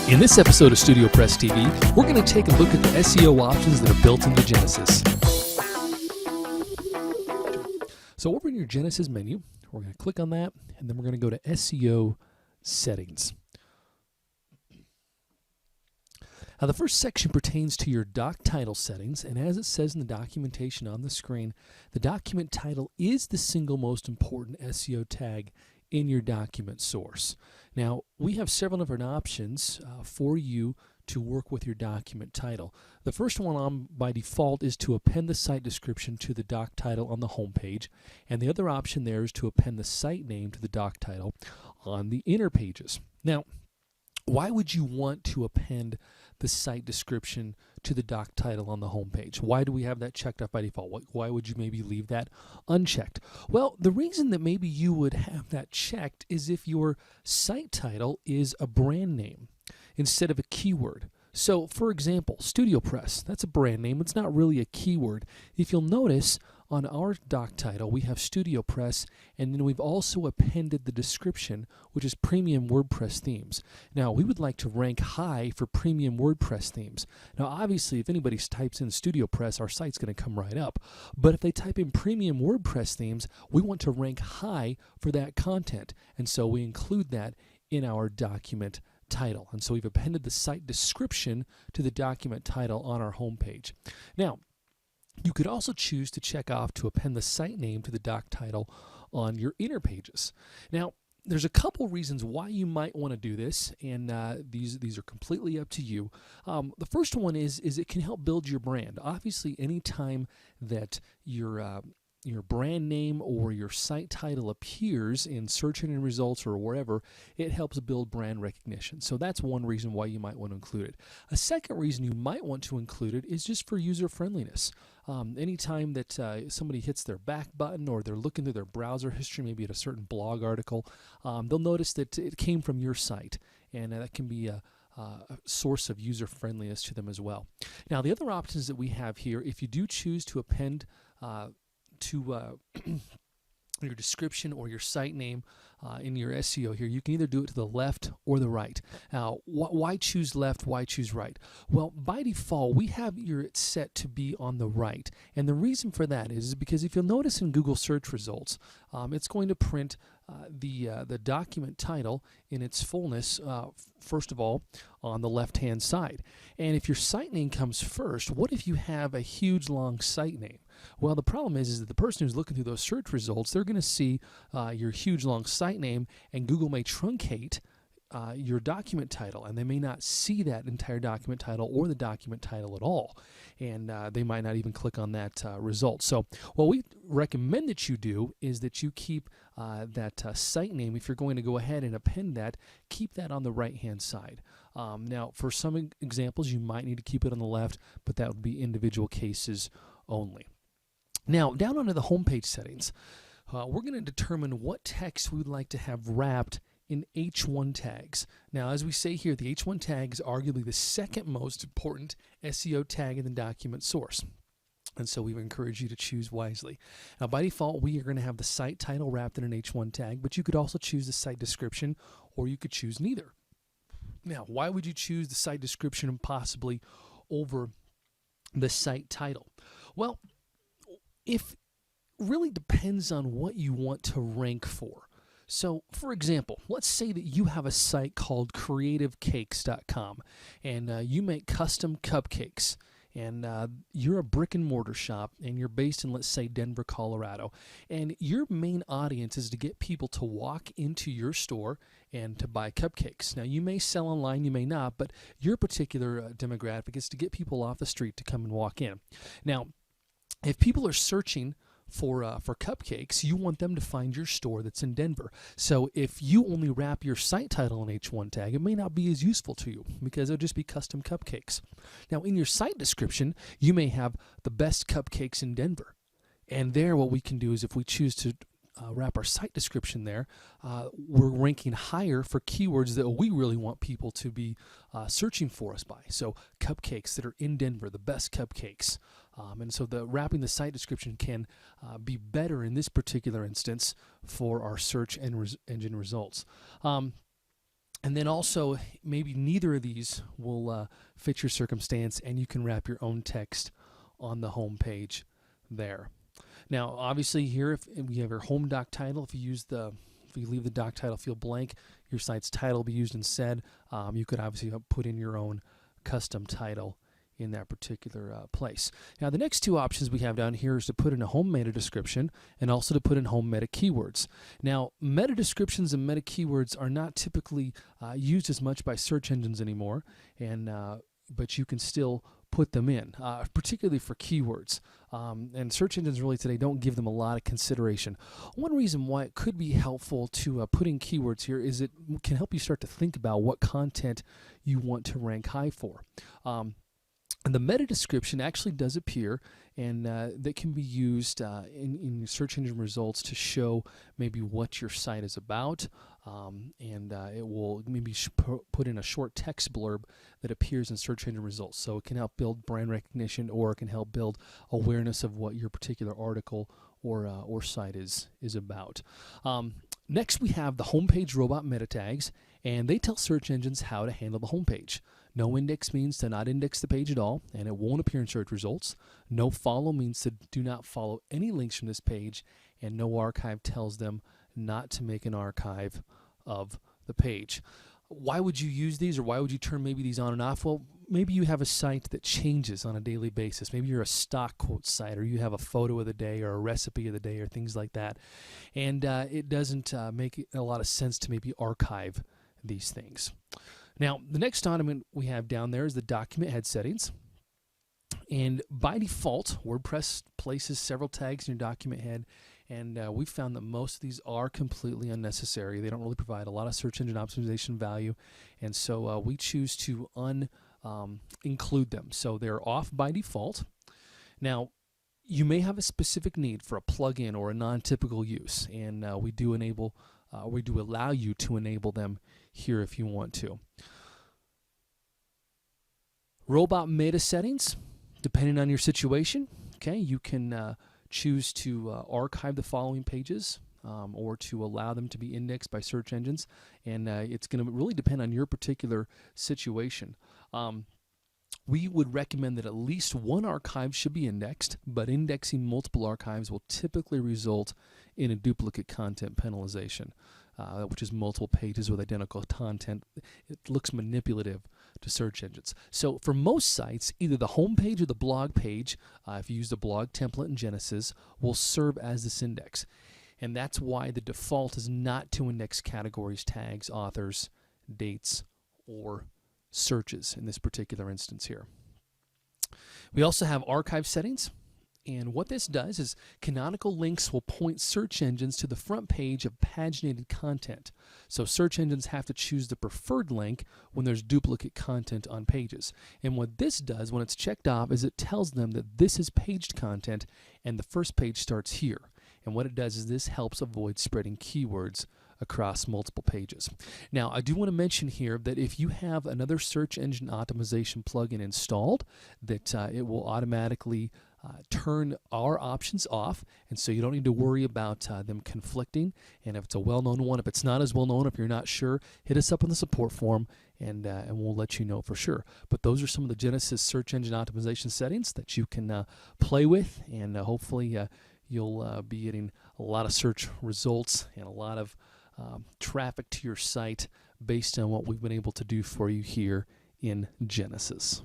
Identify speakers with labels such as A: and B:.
A: In this episode of Studio Press TV, we're going to take a look at the SEO options that are built into Genesis. So over in your Genesis menu, we're going to click on that, and then we're going to go to SEO settings. Now the first section pertains to your doc title settings, and as it says in the documentation on the screen, the document title is the single most important SEO tag in your document source. Now, we have several different options for you to work with your document title. The first one on by default is to append the site description to the doc title on the home page, and the other option there is to append the site name to the doc title on the inner pages. Now, why would you want to append the site description to the doc title on the home page? Why do we have that checked off by default? Why would you maybe leave that unchecked? Well, the reason that maybe you would have that checked is if your site title is a brand name instead of a keyword. So, for example, Studio Press, that's a brand name. It's not really a keyword. If you'll notice, on our doc title, we have Studio Press, and then we've also appended the description, which is Premium WordPress Themes. Now, we would like to rank high for Premium WordPress Themes. Now, obviously, if anybody types in Studio Press, our site's going to come right up. But if they type in Premium WordPress Themes, we want to rank high for that content, and so we include that in our document title. And so we've appended the site description to the document title on our home page. Now, you could also choose to check off to append the site name to the doc title on your inner pages. Now, there's a couple reasons why you might want to do this, and these are completely up to you. The first one is it can help build your brand. Obviously, anytime that your brand name or your site title appears in search engine results or wherever, it helps build brand recognition. So that's one reason why you might want to include it. A second reason you might want to include it is just for user friendliness. Anytime that somebody hits their back button or they're looking through their browser history, maybe at a certain blog article, they'll notice that it came from your site, and that can be a source of user friendliness to them as well. Now, the other options that we have here, if you do choose to append to your description or your site name in your SEO here, you can either do it to the left or the right. Now, why choose left? Why choose right? Well, by default, we have it set to be on the right. And the reason for that is because if you'll notice in Google search results, it's going to print the document title in its fullness, first of all, on the left-hand side. And if your site name comes first, what if you have a huge, long site name? Well, the problem is that the person who's looking through those search results, they're going to see your huge, long site name, and Google may truncate your document title, and they may not see that entire document title or the document title at all, and they might not even click on that result. So what we recommend that you do is that you keep that site name, if you're going to go ahead and append that, keep that on the right-hand side. Now, for some examples, you might need to keep it on the left, but that would be individual cases only. Now, down under the homepage settings, we're going to determine what text we'd like to have wrapped in H1 tags. Now, as we say here, the H1 tag is arguably the second most important SEO tag in the document source. And so we encourage you to choose wisely. Now, by default, we are going to have the site title wrapped in an H1 tag, but you could also choose the site description, or you could choose neither. Now, why would you choose the site description possibly over the site title? Well, it really depends on what you want to rank for. So, for example, let's say that you have a site called creativecakes.com, and you make custom cupcakes, and you're a brick and mortar shop, and you're based in, let's say, Denver, Colorado, and your main audience is to get people to walk into your store and to buy cupcakes. Now, you may sell online, you may not, but your particular demographic is to get people off the street to come and walk in. Now, if people are searching for cupcakes, you want them to find your store that's in Denver. So if you only wrap your site title in H1 tag, it may not be as useful to you because it'll just be custom cupcakes. Now, in your site description, you may have the best cupcakes in Denver. And there, what we can do is if we choose to wrap our site description there, we're ranking higher for keywords that we really want people to be searching for us by. So cupcakes that are in Denver, the best cupcakes. And so wrapping the site description can be better in this particular instance for our search engine results. And then also, maybe neither of these will fit your circumstance, and you can wrap your own text on the home page there. Now, obviously, here, if you have your home doc title, if you leave the doc title field blank, your site's title will be used instead. You could obviously put in your own custom title in that particular place. Now, the next two options we have down here is to put in a home meta description and also to put in home meta keywords. Now, meta descriptions and meta keywords are not typically used as much by search engines anymore, but you can still put them in, particularly for keywords. And search engines really today don't give them a lot of consideration. One reason why it could be helpful to put in keywords here is it can help you start to think about what content you want to rank high for. And the meta description actually does appear, and that can be used in search engine results to show maybe what your site is about, and it will maybe put in a short text blurb that appears in search engine results. So it can help build brand recognition, or it can help build awareness of what your particular article or site is about. Next, we have the homepage robot meta tags, and they tell search engines how to handle the homepage. No index means to not index the page at all, and it won't appear in search results. No follow means to do not follow any links from this page, and no archive tells them not to make an archive of the page. Why would you use these, or why would you turn maybe these on and off? Well, maybe you have a site that changes on a daily basis. Maybe you're a stock quote site, or you have a photo of the day or a recipe of the day or things like that. And it doesn't make a lot of sense to maybe archive these things. Now, the next element we have down there is the document head settings. And by default, WordPress places several tags in your document head, and we've found that most of these are completely unnecessary. They don't really provide a lot of search engine optimization value, and so we choose to include them. So they're off by default. Now, you may have a specific need for a plugin or a non-typical use, and we do allow you to enable them here if you want to. Robot meta settings, depending on your situation, okay, you can choose to archive the following pages or to allow them to be indexed by search engines, and it's going to really depend on your particular situation. We would recommend that at least one archive should be indexed, but indexing multiple archives will typically result in a duplicate content penalization, which is multiple pages with identical content. It looks manipulative to search engines. So for most sites, either the home page or the blog page, if you use the blog template in Genesis, will serve as this index. And that's why the default is not to index categories, tags, authors, dates, or searches in this particular instance here. We also have archive settings, and what this does is canonical links will point search engines to the front page of paginated content. So search engines have to choose the preferred link when there's duplicate content on pages. And what this does when it's checked off is it tells them that this is paged content and the first page starts here. And what it does is this helps avoid spreading keywords across multiple pages. Now, I do want to mention here that if you have another search engine optimization plugin installed, that it will automatically turn our options off, and so you don't need to worry about them conflicting. And if it's a well-known one, if it's not as well-known, if you're not sure, hit us up on the support forum, and we'll let you know for sure. But those are some of the Genesis search engine optimization settings that you can play with, and hopefully you'll be getting a lot of search results and a lot of traffic to your site based on what we've been able to do for you here in Genesis.